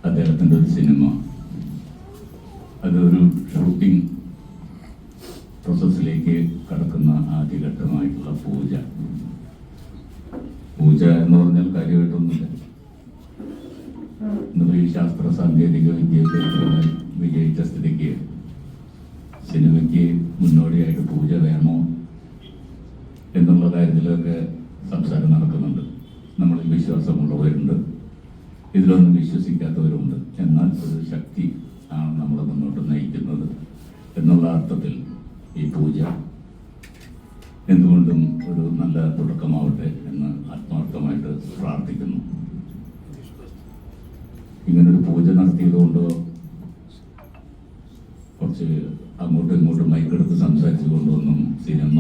അദ്ദേഹത്തിൻ്റെ ഒരു സിനിമ, അതൊരു ഷൂട്ടിംഗ് പ്രോസസ്സിലേക്ക് കടക്കുന്ന ആദ്യഘട്ടമായിട്ടുള്ള പൂജ എന്ന് പറഞ്ഞാൽ കാര്യമായിട്ടൊന്നുമില്ല. ഇന്നിപ്പോൾ ഈ ശാസ്ത്ര സാങ്കേതിക വിദ്യയൊക്കെ വിജയിച്ച സ്ഥിതിക്ക് സിനിമയ്ക്ക് മുന്നോടിയായിട്ട് പൂജ വേണോ എന്നുള്ള കാര്യത്തിലൊക്കെ സംസാരം നടക്കുന്നുണ്ട്. നമ്മളിൽ വിശ്വാസമുള്ളവരുണ്ട്, ഇതിലൊന്നും വിശ്വസിക്കാത്തവരുണ്ട്. എന്നാൽ ഒരു ശക്തി ആണ് നമ്മളെ മുന്നോട്ട് നയിക്കുന്നത് എന്നുള്ള അർത്ഥത്തിൽ ഈ പൂജ എന്തുകൊണ്ടും ഒരു നല്ല തുടക്കമാവട്ടെ എന്ന് ആത്മാർത്ഥമായിട്ട് പ്രാർത്ഥിക്കുന്നു. ഇങ്ങനൊരു പൂജ നടത്തിയതുകൊണ്ടോ കുറച്ച് അങ്ങോട്ടും ഇങ്ങോട്ടും മൈക്കെടുത്ത് സംസാരിച്ചു കൊണ്ടൊന്നും സിനിമ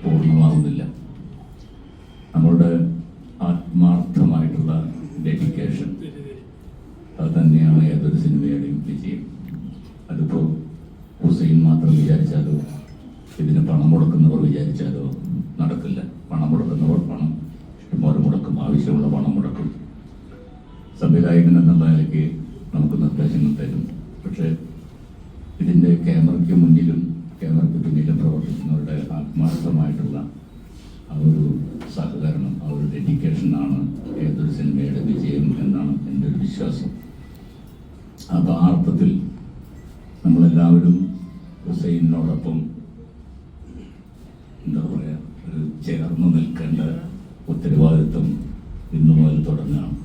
പൂർണ്ണമാവുന്നില്ല. നമ്മളുടെ ആത്മാർത്ഥമായിട്ടുള്ള ഡെഡിക്കേഷൻ അത് തന്നെയാണ് ഏതൊരു സിനിമയുടെയും വിജയം. അതിപ്പോൾ ഹുസൈൻ മാത്രം വിചാരിച്ചാലോ ഇതിന് പണം മുടക്കുന്നവർ വിചാരിച്ചാലോ നടക്കില്ല. പണം മുടക്കുന്നവർ പണം ഇഷ്ടംപോലെ മുടക്കും, ആവശ്യമുള്ള പണം മുടക്കും. സംവിധായകൻ എന്ന നിലയ്ക്ക് നമുക്ക് നിർദ്ദേശങ്ങൾ തരും. പക്ഷേ ഇതിൻ്റെ ക്യാമറയ്ക്ക് മുന്നിലും ക്യാമറയ്ക്ക് പിന്നിലും പ്രവർത്തിക്കുന്നവരുടെ ആത്മാർത്ഥമായിട്ടുള്ള ആ ഒരു സഹകരണം, ആ ഒരു ഡെഡിക്കേഷനാണ് ഏതൊരു സിനിമയുടെ വിജയം എന്നാണ് എൻ്റെ ഒരു വിശ്വാസം. അപ്പോൾ ആ അർത്ഥത്തിൽ നമ്മളെല്ലാവരും ഹുസൈനോടൊപ്പം എന്താ പറയുക, ഒരു ചേർന്ന് നിൽക്കേണ്ട ഉത്തരവാദിത്വം ഇന്നു മുതൽ തുടങ്ങുകയാണ്.